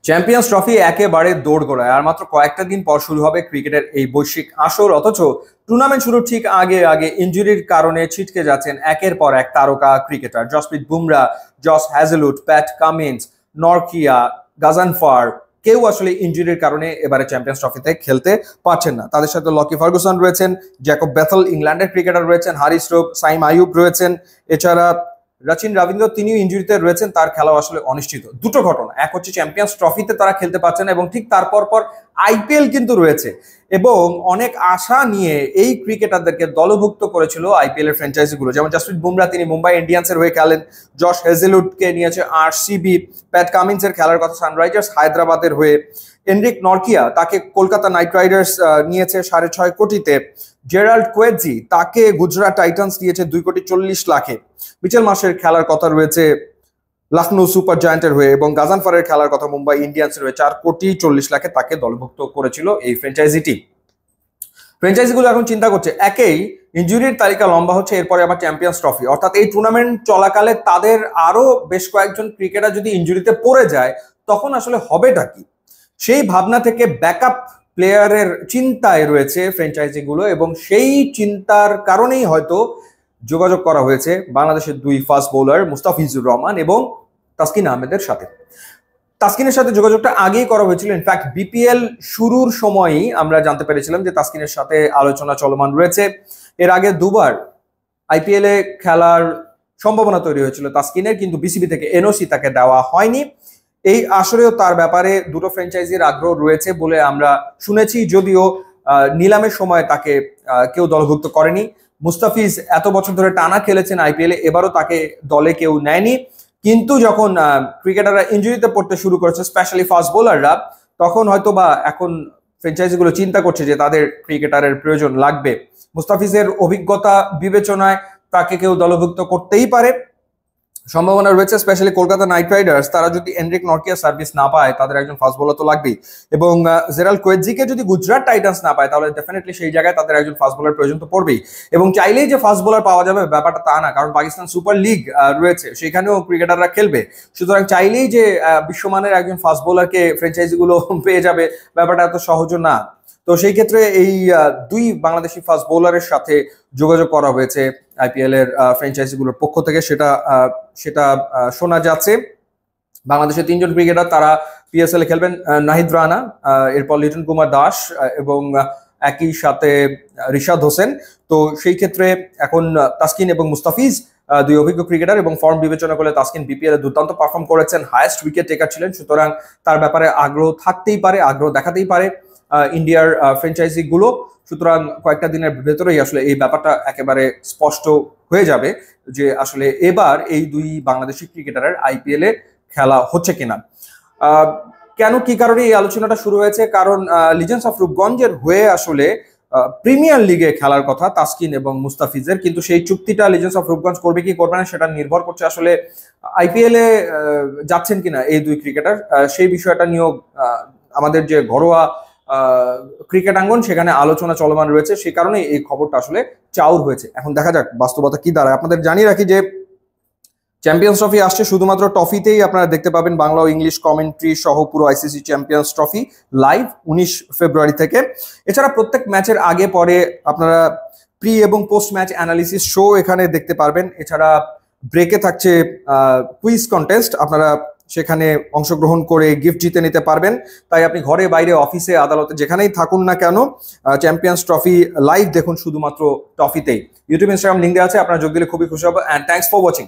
Champions trophy একেবারে দোড়গোড়ায়, আর মাত্র কয়েকটা দিন পর শুরু হবে ক্রিকেটের এই বৈশ্বিক আসর। অথচ টুর্নামেন্ট শুরুর ঠিক আগে আগে ইনজুরির কারণে ছিটকে যাচ্ছেন একের পর এক তারকা cricketer. Jasprit Bumrah, Josh Hazlewood, Pat Cummins, Nortje, Ghazanfar, কেউ আসলে ইনজুরির কারণে এবারে চ্যাম্পিয়ন্স ট্রফিতে খেলতে পারছেন না। তাদের সাথে লকি ফার্গুসন রয়েছেন, জ্যাকব বেথেল ইংল্যান্ডের ক্রিকেটার রয়েছেন, হারিস রুফ, সাইম আইয়ুব রয়েছেন, এছাড়া রচিন রবীন্দ্র তিনিও ইনজুরিতে রয়েছেন, তার খেলাও আসলে অনিশ্চিত। দুটো ঘটনা, এক হচ্ছে চ্যাম্পিয়ন্স ট্রফিতে তারা খেলতে পারছেন এবং ঠিক তারপর পর আইপিএল কিন্তু রয়েছে, এবং অনেক আশা নিয়ে এই ক্রিকেটারদেরকে দলভুক্ত করেছিল আইপিএল এর ফ্র্যাঞ্চাইজিগুলো। যেমন জসপ্রীত বুমরা, তিনি মুম্বাই ইন্ডিয়ান্সের হয়ে খেলেন, জশ হেজেলউডকে নিয়েছে আরসিবি, প্যাট কামিন্সের খেলার কথা সানরাইজার্স হায়দ্রাবাদের হয়ে, এনরিক নরকিয়া তাকে কলকাতা নাইট রাইডার্স নিয়েছে 6.5 কোটিতে, জেরাল্ড কোয়েজি তাকে গুজরাট টাইটান্স নিয়েছে 2,40,00,000 মিচেল মার্শের খেলার কথা রয়েছে লখনৌ সুপার জায়ান্টের হয়ে, এবং গাজানফারের খেলার কথা মুম্বাই ইন্ডিয়ান্সের হয়ে 4,40,00,000 তাকে দলভুক্ত করেছিল এই ফ্র্যাঞ্চাইজিটি। ফ্র্যাঞ্চাইজিগুলো এখন চিন্তা করছে, একেই ইনজুরির তালিকা লম্বা হচ্ছে, এরপরে আবার চ্যাম্পিয়ন্স ট্রফি, অর্থাৎ এই টুর্নামেন্ট চলাকালে তাদের আরো বেশ কয়েকজন ক্রিকেটার যদি ইনজুরিতে পড়ে যায় তখন আসলে হবেটা কি, সেই ভাবনা থেকে ব্যাকআপ প্লেয়ারের চিন্তায় রয়েছে ফ্র্যাঞ্চাইজিগুলো, এবং সেই চিন্তার কারণেই হয়তো যোগাযোগ করা হয়েছে বাংলাদেশের দুই ফাস্ট বোলার মুস্তাফিজুর রহমান এবং তাসকিন আহমেদের সাথে। তাসকিনের সাথে যোগাযোগটা আগেই করা হয়েছিল, ইনফ্যাক্ট বিপিএল শুরুর সময়ই আমরা জানতে পেরেছিলাম যে তাসকিনের সাথে আলোচনা চলমান রয়েছে। এর আগে দুবার আইপিএল এ খেলার সম্ভাবনা তৈরি হয়েছিল তাসকিনের, কিন্তু বিসিবি থেকে এনওসি তাকে দেওয়া হয়নি। এই আসরেও তার ব্যাপারে দুটো ফ্র্যাঞ্চাইজির আগ্রহ রয়েছে বলে আমরা শুনেছি, যদিও নিলামের সময় তাকে কেউ দলভুক্ত করেনি। মুস্তাফিজ এত বছর ধরে টানা খেলেছেন আইপিএলে, এবারও তাকে দলে কেউ নেয়নি, কিন্তু যখন ক্রিকেটাররা ইনজুরিতে পড়তে শুরু করেছে, স্পেশালি ফাস্ট বোলাররা, তখন হয়তো বা এখন ফ্র্যাঞ্চাইজিগুলো চিন্তা করছে যে তাদের ক্রিকেটারের প্রয়োজন লাগবে। মুস্তাফিজের অভিজ্ঞতা বিবেচনায় তাকে কেউ দলভুক্ত করতেই পারে, সম্ভাবনা রয়েছে। স্পেশালি কলকাতা নাইট রাইডার্স, তারা যদি এনরিক নরকিয়া সার্ভিস না পায়, তাদের একজন ফাস্ট বোলার তো লাগবেই, এবং জেরাল্ড কোয়েজিকে যদি গুজরাট টাইটান্স না পায়, তাহলে ডেফিনেটলি সেই জায়গায় তাদের একজন ফাস্ট বোলার প্রয়োজন তো পড়বেই। এবং চাইলেই যে ফাস্ট বোলার পাওয়া যাবে ব্যাপারটা তা না, কারণ পাকিস্তান সুপার লিগ রয়েছে, সেখানেও ক্রিকেটাররা খেলবে, সুতরাং চাইলেই যে বিশ্বমানের একজন ফাস্ট বোলারকে ফ্র্যাঞ্চাইজিগুলো পেয়ে যাবে ব্যাপারটা এত সহজ না। তো সেই ক্ষেত্রে এই দুই বাংলাদেশি ফাস্ট বোলারের সাথে যোগাযোগ করা হয়েছে আইপিএল এর ফ্র্যাঞ্চাইজিগুলোর পক্ষ থেকে, সেটা শোনা যাচ্ছে। বাংলাদেশের তিনজন ক্রিকেটার তারা পিএসএল এ খেলবেন, নাহিদ রানা, এরপর লিটন কুমার দাস, এবং একই সাথে রিশাদ হোসেন। তো সেই ক্ষেত্রে এখন তাসকিন এবং মুস্তাফিজ দুই অভিজ্ঞ ক্রিকেটার, এবং ফর্ম বিবেচনা করলে তাসকিন বিপিএল এ দুর্দান্ত পারফর্ম করেছেন, হায়েস্ট উইকেট টেকার ছিলেন, সুতরাং তার ব্যাপারে আগ্রহ থাকতেই পারে, আগ্রহ দেখাতেই পারে ইন্ডিয়ার ফ্র্যাঞ্চাইজি গুলো। সুতরাং কয়েকটা দিনের ভেতরেই আসলে এই ব্যাপারটা একেবারে স্পষ্ট হয়ে যাবে যে আসলে এবার এই দুই বাংলাদেশি ক্রিকেটারের আইপিএল এ খেলা হচ্ছে কিনা। কেন, কি কারণে এই আলোচনাটা শুরু হয়েছে, কারণ লিজেন্ডস অফ রূপগঞ্জের হয়ে আসলে প্রিমিয়ার লিগে খেলার কথা তাসকিন এবং মুস্তাফিজের, কিন্তু সেই চুক্তিটা লিজেন্ডস অফ রূপগঞ্জ করবে কি করবে না সেটা নির্ভর করছে আসলে আইপিএল এ যাচ্ছেন কিনা এই দুই ক্রিকেটার, সেই বিষয়টা নিয়েও আমাদের যে ঘরোয়া ক্রিকেট আঙ্গন সেখানে আলোচনা চলমান রয়েছে, সেই কারণে এই খবরটা আসলে চাউর হয়েছে। এখন দেখা যাক বাস্তবতা কি দাঁড়ায়। আপনাদের জানিয়ে রাখি যে চ্যাম্পিয়ন্স ট্রফি আসছে, শুধুমাত্র ট্রফিতেই আপনারা দেখতে পাবেন বাংলা ও ইংলিশ কমেন্ট্রি সহ পুরো আইসিসি চ্যাম্পিয়ন্স ট্রফি লাইভ 19 ফেব্রুয়ারি থেকে। এছাড়া প্রত্যেক ম্যাচের আগে পরে আপনারা প্রি এবং পোস্ট ম্যাচ অ্যানালিসিস শো এখানে দেখতে পারবেন। এছাড়া ব্রেকে থাকছে কুইজ কন্টেস্ট, আপনারা সেখানে অংশগ্রহণ করে গিফট জিতে নিতে পারবেন। তাই আপনি ঘরে বাইরে অফিসে আদালতে যেখানেই থাকুন না কেন, চ্যাম্পিয়ন্স ট্রফি লাইভ দেখুন শুধুমাত্র ট্রফিতেই। ইউটিউব ইনস্টাগ্রাম লিঙ্ক দেওয়া আছে, আপনারা যোগ দিলে খুবই খুশি হবো। And thanks for watching.